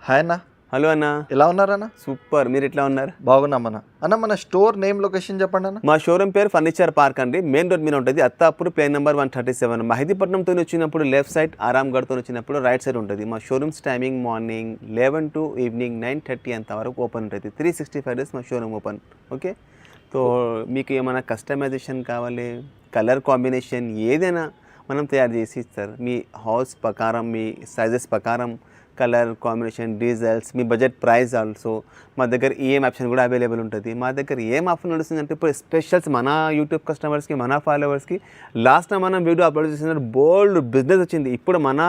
Hi అన్న. Hello అన్న, ఎలా ఉన్నారన్న? సూపర్. మీరు ఎట్లా ఉన్నారు? బాగున్నామన్న. అన్న మన స్టోర్ నేమ్ లొకేషన్ చెప్పండి అన్న. మా షోరూమ్ పేరు ఫర్నిచర్ పార్క్ అండి. మెయిన్ రోడ్ మీద ఉంటుంది. Attapur plane number 137. మహిదీపట్నంతో వచ్చినప్పుడు లెఫ్ట్ సైడ్, ఆరాంగఢ్తో వచ్చినప్పుడు రైట్ సైడ్ ఉంటుంది. మా showrooms timing morning 11 to evening 9:30 అంత వరకు ఓపెన్ ఉంటుంది. 365 days మా షోరూమ్ ఓపెన్. ఓకే, సో మీకు ఏమైనా కస్టమైజేషన్ కావాలి, కలర్ కాంబినేషన్ ఏదైనా మనం తయారు చేసి ఇస్తారు. మీ హౌస్ ప్రకారం, మీ సైజెస్ ప్రకారం కలర్ కాంబినేషన్, డీజల్స్, మీ బడ్జెట్ ప్రైస్ ఆల్సో మా దగ్గర ఈఎం ఆప్షన్ కూడా అవైలబుల్ ఉంటుంది. మా దగ్గర ఏం ఆఫర్ నడుస్తుందంటే ఇప్పుడు స్పెషల్స్ మన యూట్యూబ్ కస్టమర్స్కి, మన ఫాలోవర్స్కి లాస్ట్ టైం మనం వీడియో అప్లోడ్ చేసిన బోల్డ్ బిజినెస్ వచ్చింది. ఇప్పుడు మన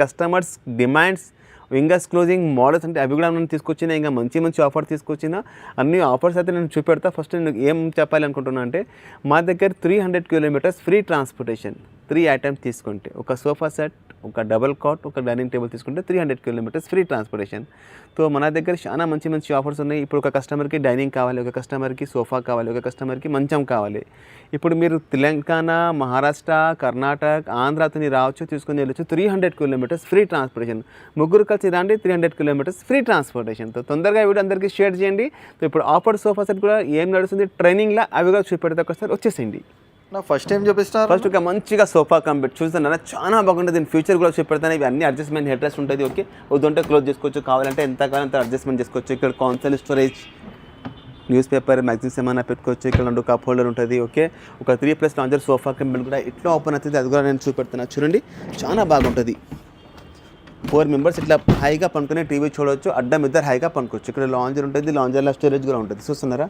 customers demands wingers closing models అంటే అవి కూడా నేను తీసుకొచ్చిన, ఇంకా మంచి మంచి ఆఫర్ తీసుకొచ్చిన. అన్ని ఆఫర్స్ అయితే నేను చూపెడతా. ఫస్ట్ నేను ఏం చెప్పాలి అనుకుంటున్నా అంటే మా దగ్గర 300 kilometers ఫ్రీ ట్రాన్స్పోర్టేషన్. 3 items తీసుకుంటే ఒక సోఫా సెట్, ఒక డబుల్ కాట్, ఒక డైనింగ్ టేబుల్ తీసుకుంటే 300 kilometers ఫ్రీ ట్రాన్స్పోర్టేషన్. సో మన దగ్గర చాలా మంచి మంచి ఆఫర్స్ ఉన్నాయి. ఇప్పుడు ఒక కస్టమర్కి డైనింగ్ కావాలి, ఒక కస్టమర్కి సోఫా కావాలి, ఒక కస్టమర్కి మంచం కావాలి. ఇప్పుడు మీరు తెలంగాణ, మహారాష్ట్ర, కర్ణాటక, ఆంధ్రాతోని రావచ్చు, తీసుకుని వెళ్ళచ్చు. 300 kilometers ఫ్రీ ట్రాన్స్పోర్టేషన్. ముగ్గురు కలిసి రండి, 300 kilometers ఫ్రీ ట్రాన్స్పోర్టేషన్తో. తొందరగా వీడియో అందరికీ షేర్ చేయండి. సో ఇప్పుడు ఆఫర్ సోఫా సెట్ కూడా ఏం నడుస్తుంది ట్రైనింగ్లో అవి కూడా చూపెడితే ఒకసారి వచ్చేసేయండి. నా ఫస్ట్ టైం చూపిస్తున్నారు. ఫస్ట్ ఒక మంచిగా సోఫా కంపెట్ చూస్తున్నారా, చాలా బాగుంటుంది. దీని ఫ్యూచర్ కూడా చూపెడతాను. ఇవి అన్ని అడ్జస్ట్మెంట్ హెడ్ రెస్ట్ ఉంటుంది. ఓకే, వద్దుంటే క్లోజ్ చేసుకోవచ్చు, కావాలంటే ఎంత కావాలంత అడ్జస్ట్మెంట్ చేసుకోవచ్చు. ఇక్కడ console storage, news paper, magazines ఏమైనా పెట్టుకోవచ్చు. ఇక్కడ 2 కప్ హోల్డర్ ఉంటుంది. ఓకే, ఒక 3+ లాంజర్ సోఫా కంపెట్ కూడా ఇట్లా ఓపెన్ అవుతుంది. అది కూడా నేను చూపెడుతున్నా చూడండి, చాలా బాగుంటుంది. 4 members ఇట్లా హైగా పనుకునే టీవీ చూడవచ్చు. అడ్డం ఇద్దరు హైగా పనుకోవచ్చు. ఇక్కడ లాంజర్ ఉంటుంది, లాంజర్లో స్టోరేజ్ కూడా ఉంటుంది. చూస్తున్నారా,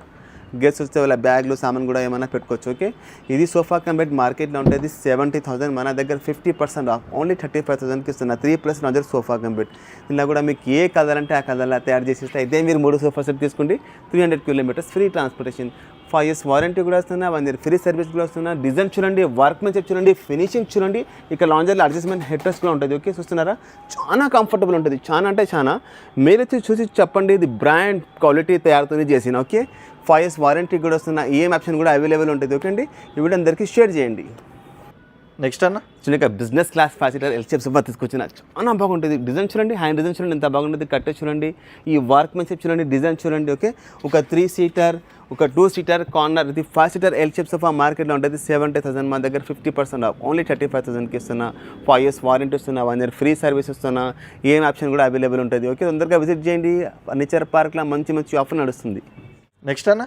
గెస్ట్ వస్తే వాళ్ళ బ్యాగ్లు సామాన్ కూడా ఏమైనా పెట్టుకోవచ్చు. ఓకే, ఇది సోఫా కంపెట్ మార్కెట్లో ఉంటుంది 70,000. మన దగ్గర 50% ఆఫ్, ఓన్లీ 35,000కి ఇస్తున్నా. 3+ లాంజర్ సోఫా కంపెట్. ఇలా కూడా మీకు ఏ కలర్ అంటే ఆ కలర్లో తయారు చేసి ఇస్తే ఇదే మీరు 3 సోఫా సెట్ తీసుకోండి. 300 kilometers free transportation, 5 years warranty కూడా వస్తున్నా, 1 year ఫ్రీ సర్వీస్ కూడా వస్తున్నా. డిజైన్ చూడండి, వర్క్మెన్షిప్ చూడండి, ఫినిషింగ్ చూడండి. ఇక్కడ లాంజర్లో అడ్జస్ట్మెంట్ హెడ్ రెస్ట్ కూడా ఉంటుంది. ఓకే, చూస్తున్నారా, చాలా కంఫర్టబుల్ ఉంటుంది. చాలా అంటే చాలా. మీరైతే చూసి చెప్పండి, ఇది బ్రాండ్ క్వాలిటీ తయారుతో చేసిన. ఓకే, 5 years వారంటీ కూడా వస్తున్న. ఈఎం ఆప్షన్ కూడా అవైలబుల్ ఉంటుంది. ఓకే అండి, ఈ వీడియో అందరికీ షేర్ చేయండి. నెక్స్ట్ అన్న చూడండి, business class facility L shape sofa తీసుకొచ్చిన, చాలా బాగుంటుంది. డిజైన్ చూడండి, హ్యాండ్ డిజైన్ చూడండి ఎంత బాగుంటుంది. కట్టే చూడండి, ఈ వర్క్మెన్షిప్ చూడండి, డిజైన్ చూడండి. ఓకే, ఒక 3-seater, ఒక 2-seater కార్నర్, ఇది 5-seater ఎల్షేప్ సోఫా మార్కెట్లో ఉంటుంది 70,000. మా దగ్గర 50% ఆఫ్, ఓన్లీ 35,000కి ఇస్తున్నా. 5 years వారంటీ ఇస్తున్నా, 1 year ఫ్రీ సర్వీస్ ఇస్తున్నా. ఏం ఆప్షన్ కూడా అవైలబుల్ ఉంటుంది. ఓకే, తొందరగా విజిట్ చేయండి. ఫర్నిచర్ పార్క్లో మంచి మంచి ఆఫర్ నడుస్తుంది. నెక్స్ట్ అన్న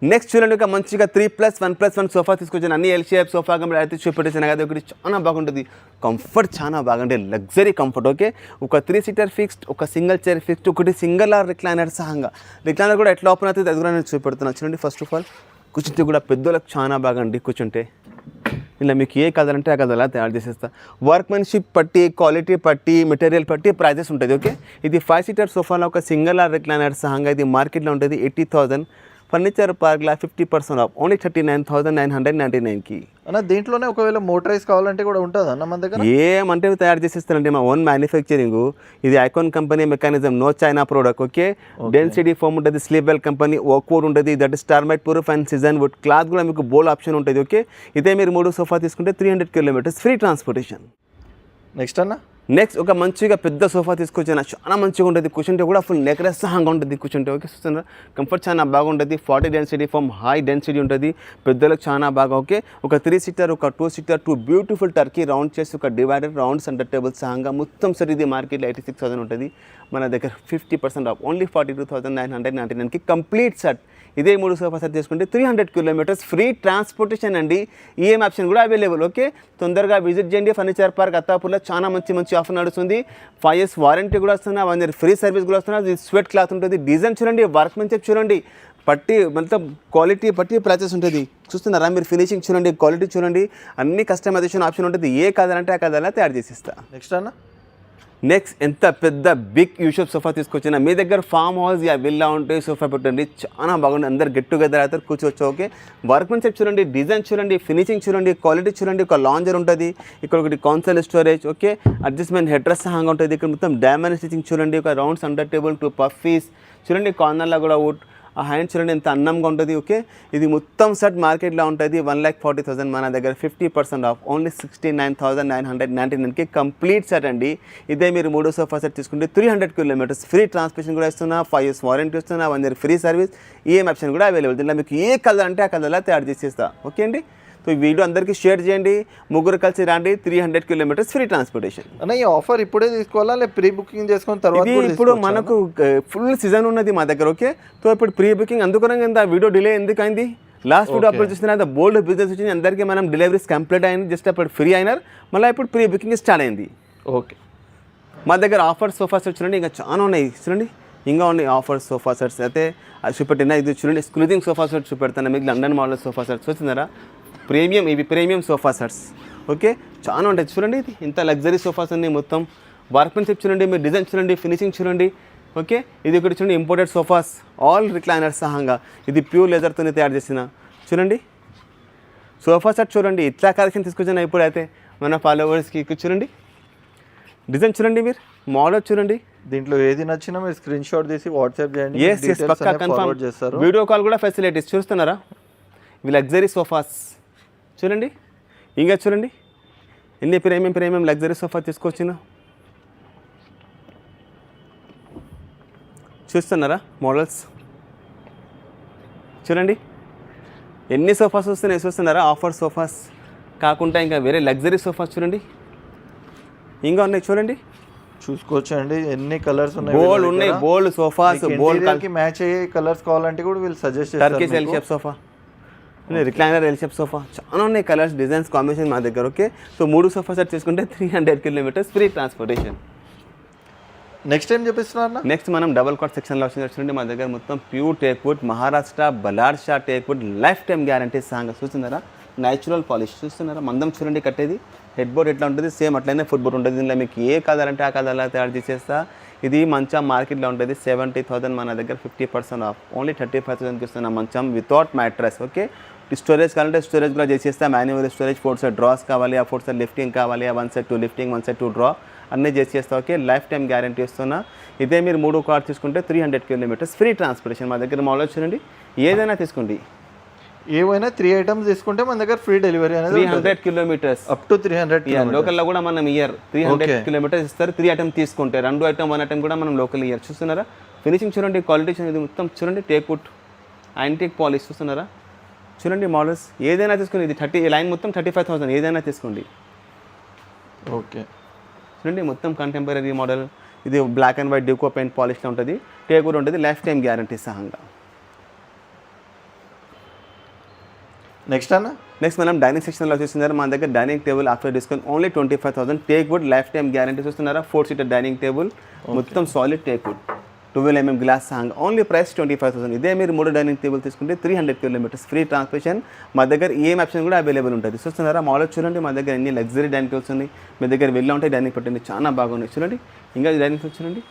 నెక్స్ట్ చూడండి, ఒక మంచిగా 3+1+1 సోఫా తీసుకొచ్చాను. అన్ని ఎల్ షేప్ సోఫా కంపెనీ అయితే చూపెట్టేసాను కదా. ఒకటి చాలా బాగుంటుంది, కంఫర్ట్ చాలా బాగుంటుంది, లగ్జరీ కంఫర్ట్. ఓకే, ఒక 3-seater ఫిక్స్డ్, ఒక సింగిల్ చైర్ ఫిక్స్డ్, ఒకటి సింగిల్ ఆర్ రిక్లైనర్ సహంగా. రిక్లైనర్ కూడా ఎట్లా ఓపెన్ అవుతుంది అది కూడా నేను చూపెడుతున్నాను. చూడండి, ఫస్ట్ ఆఫ్ ఆల్ కూర్చుంటే కూడా పెద్దోళ్ళకి చాలా బాగుండి కూర్చుంటే. ఇలా మీకు ఏ కలర్ అంటే ఆ కలర్ అలా తయారు చేసేస్తా. వర్క్మెన్షిప్ పట్టి, క్వాలిటీ పట్టి, మెటీరియల్ పట్టి ప్రైజెస్ ఉంటుంది. ఓకే, ఇది 5-seater సోఫాలో ఒక సింగిల్ ఆర్ రిక్లైనర్ సహంగా ఇది మార్కెట్లో ఉంటుంది 80,000. ఫర్నిచర్ పార్క్లో 50% ఆఫ్, ఓన్లీ 39,999కి. అన్న దీంట్లోనే ఒకవేళ మోటరైజ్ కావాలంటే కూడా ఉంటుంది అన్న మన దగ్గర. ఏమంటే తయారు చేసేస్తారంటే మా ఓన్ మ్యానుఫ్యాక్చరింగ్. ఇది icon company mechanism, no China product. Okay, density foam ఉంటుంది, స్లీప్ వెల్ కంపెనీ, ఓక్వుడ్ ఉంటుంది, that is termite proof and season wood. Cloth కూడా మీకు బోల్ ఆప్షన్ ఉంటుంది. ఓకే, ఇదే మీరు 3 సోఫా తీసుకుంటే 300 kilometers ఫ్రీ ట్రాన్స్పోర్టేషన్. నెక్స్ట్ అన్న నెక్స్ట్ ఒక మంచిగా పెద్ద సోఫా తీసుకొచ్చాను, చాలా మంచిగా ఉంటుంది. కూర్చుంటే కూడా ఫుల్ నెక్ రెస్ట్ సహంగా ఉంటుంది కూర్చుంటే. ఓకే, చూస్తున్నారు, కంఫర్ట్ చాలా బాగుంటుంది. 40 density ఫోమ్, హై డెన్సిటీ ఉంటుంది, పెద్దలకు చాలా బాగా. ఓకే, ఒక 3-seater, ఒక 2-seater, 2 బ్యూటిఫుల్ టర్కీ రౌండ్ చేసి, ఒక డివైడర్ రౌండ్ సెంటర్ టేబుల్ సహంగా మొత్తం సరే ఇది మార్కెట్లో 86,000 ఉంటుంది. మన దగ్గర 50% ఆఫ్, ఓన్లీ 42,999కి కంప్లీట్ సెట్. ఇదే 3 సోఫా సెట్ చేసుకుంటే 300 kilometers ఫ్రీ ట్రాన్స్పోర్టేషన్ అండి. ఈఎం ఆప్షన్ కూడా అవైలబుల్. ఓకే, తొందరగా విజిట్ చేయండి. ఫర్నిచర్ పార్క్ అత్తాపూర్లో చాలా మంచి మంచి ఆఫర్ నడుస్తుంది. 5 years వారంటీ కూడా వస్తున్నా, 1 year ఫ్రీ సర్వీస్ కూడా వస్తున్నా. ఇది స్వెట్ క్లాత్ ఉంటుంది. డిజైన్ చూడండి, వర్క్మెన్షిప్ చూడండి, పట్టి మొత్తం క్వాలిటీ పట్టి ప్రైజెస్ ఉంటుంది. చూస్తున్నారా మీరు, ఫినిషింగ్ చూడండి, క్వాలిటీ చూడండి, అన్ని కస్టమైజేషన్ ఆప్షన్ ఉంటుంది. ఏ కదంటే ఆ కదలా తయారు చేసిస్తా. నెక్స్ట్ అన్న నెక్స్ట్ ఎంత పెద్ద బిగ్ యూషప్ సోఫా తీసుకొచ్చినా. మీ దగ్గర ఫామ్ హౌస్ యా విల్లా ఉంటే సోఫా పెట్టండి, చాలా బాగుంటుంది. అందరు గెట్ టుగెదర్ అవుతారు, కూర్చోవచ్చు. ఓకే, వర్క్మెన్షిప్ చూడండి, డిజైన్ చూడండి, ఫినిషింగ్ చూడండి, క్వాలిటీ చూడండి. ఒక లాంజర్ ఉంటుంది, ఇక్కడ ఒకటి console storage. Okay, adjustment head rest సహంగా ఉంటుంది. ఇక్కడ మొత్తం డైమండ్ స్టిచింగ్ చూడండి, ఒక రౌండ్ సెంటర్ టేబుల్, 2 పఫీస్ చూడండి, కార్నర్లో కూడా వుడ్. ఆ హ్యాండ్ చూడండి ఎంత అందంగా ఉంటుంది. ఓకే, ఇది మొత్తం సెట్ మార్కెట్లో ఉంటుంది 1,40,000, మన దగ్గర 50% ఆఫ్ ఓన్లీ 69,999కి కంప్లీట్ సెట్ అండి. ఇదే మీరు 3 సోఫా సెట్ తీసుకుంటే 300 కిలోమీటర్స్ ఫ్రీ ట్రాన్స్పోర్టేషన్ కూడా ఇస్తున్నా, 5 years వారంటీ ఇస్తున్నా, 1 year free service, EM option కూడా అవైలబుల్. దీంట్లో మీకు ఏ కలర్ అంటే ఆ కలర్లో తయారు చేసేస్తా. ఓకే అండి, సో ఈ వీడియో అందరికీ షేర్ చేయండి, ముగ్గురు కలిసి రండి, 300 కిలోమీటర్స్ ఫ్రీ ట్రాన్స్పోర్టేషన్. అన్న ఈ ఆఫర్ ఇప్పుడే తీసుకోవాలా లేదా ప్రీ బుకింగ్ చేసుకున్న తర్వాత ఇది ఇప్పుడు మనకు ఫుల్ సీజన్ ఉన్నది మా దగ్గర. ఓకే, సో ఇప్పుడు ప్రీ బుకింగ్ అందుకనే ఇంత వీడియో డిలే ఎందుకైంది. లాస్ట్ వీడియో అప్లోడ్ చేసిన బోల్డ్ బిజినెస్ వచ్చింది, అందరికీ మనం డెలివరీస్ కంప్లీట్ అయింది, జస్ట్ అప్పుడు ఫ్రీ అయినారు, మళ్ళీ ఇప్పుడు ప్రీ బుకింగ్ స్టార్ట్ అయింది. ఓకే, మా దగ్గర ఆఫర్ సోఫా సెట్స్ చూడండి, ఇంకా చాలా ఉన్నాయి చూడండి, ఇంకా ఉన్నాయి ఆఫర్ సోఫా సెట్స్ అయితే అది చూపెట్టినా. ఇది చూడండి స్క్లూజింగ్ సోఫా సెట్స్ చూపెడతాను మీకు, లండన్ మోడల్ సోఫా సెట్స్ వచ్చిందరా, ప్రీమియం, ఇవి ప్రీమియం సోఫా సెట్స్. ఓకే, చాలా ఉంటాయి చూడండి, ఇది ఇంత లగ్జరీ సోఫాస్ ఉన్నాయి, మొత్తం వర్క్మెన్షిప్ చూడండి, మీరు డిజైన్ చూడండి, ఫినిషింగ్ చూడండి. ఓకే, ఇది ఒకటి చూడండి ఇంపోర్టెడ్ సోఫాస్, ఆల్ రిక్లైనర్స్ సహంగా, ఇది ప్యూర్ లెదర్తో తయారు చేసిన చూడండి సోఫా సెట్ చూడండి. ఇట్లా కలెక్షన్ తీసుకొచ్చిన ఇప్పుడైతే మన ఫాలోవర్స్కి చూడండి, డిజైన్ చూడండి, మీరు మోడల్ చూడండి. దీంట్లో ఏది నచ్చినా మీరు స్క్రీన్ షాట్ తీసి వాట్సాప్ చేయండి, ఎస్ పక్కా కన్ఫర్మ్ చేస్తారు. వీడియో కాల్ కూడా ఫెసిలిటీస్ చూస్తున్నారా, ఇవి లగ్జరీ సోఫాస్ చూడండి. ఇంకా చూడండి ఎన్ని ప్రీమియం లగ్జరీ సోఫా తీసుకొచ్చిన చూస్తున్నారా, మోడల్స్ చూడండి ఎన్ని సోఫాస్ వస్తున్నాయి చూస్తున్నారా. ఆఫర్ సోఫాస్ కాకుండా ఇంకా వేరే లగ్జరీ సోఫాస్ చూడండి, ఇంకా ఉన్నాయి చూడండి, చూసుకోవచ్చు అండి ఎన్ని కలర్స్ ఉన్నాయి. బోల్డ్ ఉన్నాయి, బోల్డ్ సోఫాస్, బోల్డ్ కి మ్యాచ్ అయ్యే కలర్స్ కావాలంటే కూడా వీళ్ళు suggest Turkish L shape sofa, recliner L shape sofa, చాలా ఉన్నాయి కలర్స్, డిజైన్స్, కాంబినేషన్ మా దగ్గర. ఓకే, సో 3 సోఫా సెట్ తీసుకుంటే 300 kilometres free transportation. Next time చెప్పిస్తున్నా. నెక్స్ట్ మనం డబల్ కాట్ సెక్షన్లో వచ్చిందండి, మా దగ్గర మొత్తం pure teak wood, Maharashtra Balharshah teak wood, life time guarantee సాంగ్ చూస్తున్నారా, న్యాచురల్ పాలిష్ చూస్తున్నారా, మందం చూడండి కట్టేది, హెడ్ బోర్డ్ ఎట్లా ఉంటుంది సేమ్ అట్లనే ఫుట్ బోర్డ్ ఉంటుంది. దీనిలో మీకు ఏ కలర్ అంటే ఆ కలర్లా తయారు చేసేస్తా. ఇది మంచం మార్కెట్లో ఉంటుంది 70,000, మన దగ్గర 50% ఆఫ్ ఓన్లీ 35,000కి ఇస్తున్న మంచం వితౌట్ మ్యాట్రెస్. ఓకే, స్టోరేజ్ కావాలంటే స్టోరేజ్ కూడా చేసేస్తా, మాన్యువల్ స్టోరేజ్, 4 side డ్రాస్ కావాలి, ఆ 4 side లిఫ్టింగ్ కావాలి, ఆ 1 side 2 లిఫ్టింగ్, 1 side 2 డ్రా అన్నీ చేసేస్తా. ఓకే, లైఫ్ టైం గ్యారంటీ ఇస్తున్నా. ఇదే మీరు 3 కార్డ్ తీసుకుంటే 300 కిలోమీటర్స్ ఫ్రీ ట్రాన్స్పోర్టేషన్. మా దగ్గర మోడల్ చూడండి, ఏదైనా తీసుకోండి, ఏవైనా 3 items తీసుకుంటే మన దగ్గర ఫ్రీ డెలివరీ అనేది 300 కిలోమీటర్స్ అప్ టు 300. లోకల్లో కూడా మనం ఇయర్ 300 కిలోమీటర్స్ ఇస్తారు. 3 items తీసుకుంటే 2 items 1 item కూడా మనం లోకల్ ఇయర్. చూస్తున్నారా ఫినిషింగ్ చూడండి, క్వాలిటీ చూడండి, మొత్తం చూడండి, టేక్ వుడ్, యాంటిక్ పాలిష్ చూస్తున్నారా చూడండి. మోడల్స్ ఏదైనా తీసుకోండి, ఇది 30 లైన్ మొత్తం 35,000, ఏదైనా తీసుకోండి. ఓకే, చూడండి మొత్తం కంటెంపరీ మోడల్, ఇది black and white duco paint పాలిష్లో ఉంటుంది, టేక్ వుడ్ ఉంటుంది, లైఫ్ టైం గ్యారంటీ సహంగా. నెక్స్ట్ అన్న, నెక్స్ట్ మనం డైనింగ్ సెక్షన్లో చూస్తున్నారు, మన దగ్గర dining table after discount only 25,000, teak wood, life time guarantee చూస్తున్నారా. 4 seater డైనింగ్ టేబుల్, మొత్తం solid teak wood, 12 mm glass సాంగ్, ఓన్లీ ప్రైస్ 25,000. ఇదే మీరు 3 డైనింగ్ టేబుల్ తీసుకుంటే 300 కిలోమీటర్స్ ఫ్రీ ట్రాన్స్పోర్టేషన్. మా దగ్గర ఈఎం ఆప్షన్ కూడా అవైలబుల్ ఉంటుంది. చూస్తున్నారా మోడల్ చూడండి, మా దగ్గర ఎన్ని లగ్జరీ డైనింగ్ టేబుల్స్ ఉన్నాయి. మీ దగ్గర వెళ్ళి ఉంటే డైనింగ్ పెట్టండి, చాలా బాగున్నాయి చూడండి. ఇంకా డైనింగ్ టేబుల్ చూడండి,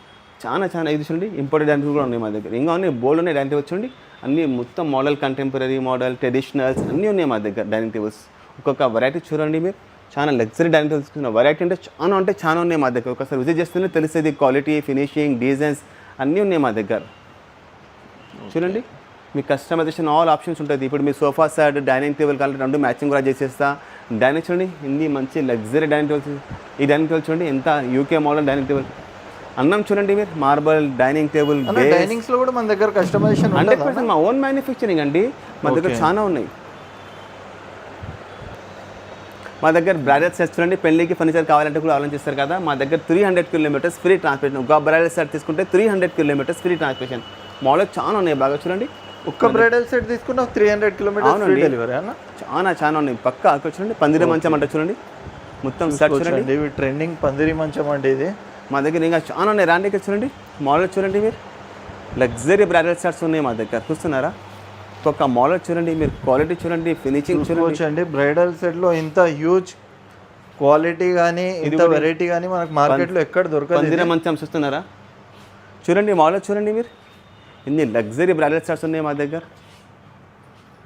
చాలా ఇది చూడండి, ఇంపోర్టెడ్ డైనింగ్ టేబుల్ కూడా ఉన్నాయి మా దగ్గర. ఇంకా ఉన్నాయి బోల్డ్ ఉన్నాయి డైనింగ్ టేబుల్ చూడండి, అన్నీ మొత్తం మోడల్, కంటెంపరీ మోడల్, ట్రెడిషనల్స్ అన్నీ ఉన్నాయి మా దగ్గర డైనింగ్ టేబుల్స్. ఒక్కొక్క వెరైటీ చూడండి, మీరు చాలా లగ్జరీ డైనింగ్ టేబుల్స్ తీసుకున్న వెరైటీ అంటే చాలా ఉన్నాయి మా దగ్గర. ఒకసారి విజిట్ చేస్తేనే తెలిసేది, క్వాలిటీ, ఫినిషింగ్, డిజైన్స్ అన్నీ ఉన్నాయి మా దగ్గర. చూడండి మీ కస్టమైజేషన్ ఆల్ ఆప్షన్స్ ఉంటుంది. ఇప్పుడు మీ సోఫా సెట్, డైనింగ్ టేబుల్ కావాలంటే 2 మ్యాచింగ్ కూడా చేసేస్తా. డైనింగ్ చూడండి, ఇన్ని మంచి లగ్జరీ డైనింగ్ టేబుల్స్. ఈ డైనింగ్ టేబుల్ చూడండి ఎంత యూకే మోడల్ డైనింగ్ టేబుల్. అన్నం చూడండి మీరు, మార్బల్ డైనింగ్ టేబుల్, డైనింగ్స్ లో కూడా మన దగ్గర కస్టమైజేషన్ 100% మా ఓన్ మ్యానుఫ్యాక్చరింగ్ అండి. మా దగ్గర చాలా ఉన్నాయి. మా దగ్గర బ్రైడల్ సెట్స్ చూడండి, పెళ్లికి ఫర్నిచర్ కావాలంటే కూడా ఆలోచిస్తారు కదా. మా దగ్గర 300 కిలోమీటర్స్ ఫ్రీ ట్రాన్స్పోర్టేషన్. ఒక బ్రైడల్ సెట్ తీసుకుంటే 300 కిలోమీటర్స్ ఫ్రీ ట్రాన్స్పోర్టేషన్. మోడల్ చాలా ఉన్నాయి, బాగా చూడండి. ఒక్క బ్రైడల్ సెట్ తీసుకున్న 300 కిలోమీటర్స్ ఫ్రీ డెలివరీ అన్న. చాలా ఉన్నాయి, పక్కా అక్కడ చూడండి. పందిరి మంచం అంటే చూడండి, మొత్తం సెట్ చూడండి, ఇవి ట్రెండింగ్ పందిరి మంచం అంటే ఇది. మా దగ్గర ఇంకా చాలా ఉన్నాయి, రాండి ఇక్కడ చూడండి. మోడల్ చూడండి మీరు, లగ్జరీ బ్రైడల్ సెట్స్ ఉన్నాయి మా దగ్గర. చూస్తున్నారా ఒక్క మోడల్ చూడండి, మీరు క్వాలిటీ చూడండి, ఫినిషింగ్ చూడండి. బ్రైడల్ సెట్లో ఇంత హ్యూజ్ క్వాలిటీ కానీ ఇంత వెరైటీ కానీ మనకు మార్కెట్లో ఎక్కడ దొరకదు. పందిరి మంచం చూస్తున్నారా చూడండి, మోడల్ చూడండి మీరు, ఇన్ని లగ్జరీ బ్రైడల్ సెట్స్ ఉన్నాయి మా దగ్గర.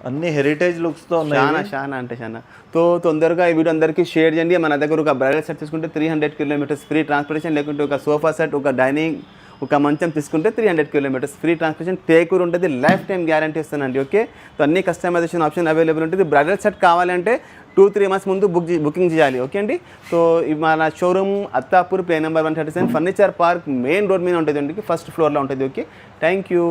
అన్ని హెరిటేజ్ లుక్స్తో ఉన్నాయి. చాలా తో తొందరగా ఈ వీడియో అందరికీ షేర్ చేయండి. మన దగ్గర ఒక బ్రైడల్ సెట్ తీసుకుంటే 300 కిలోమీటర్స్ ఫ్రీ ట్రాన్స్పోర్టేషన్, లేకుంటే ఒక సోఫా సెట్, ఒక డైనింగ్, ఒక మంచం తీసుకుంటే 300 కిలోమీటర్స్ ఫ్రీ ట్రాన్స్పోర్టేషన్ టేకూర్ ఉంటుంది, లైఫ్ టైం గ్యారంటీ ఇస్తానండి. ఓకే, సో అన్ని కస్టమైజేషన్ ఆప్షన్ అవైలబుల్ ఉంటుంది. బ్రైడల్ సెట్ కావాలంటే 2-3 మంత్స్ ముందు బుకింగ్ చేయాలి. ఓకే అండి. సో మన showroom Attapur plane number 137 furniture park main road మీద ఉంటుంది అండి, ఫస్ట్ ఫ్లోర్లో ఉంటుంది. Okay, thank you.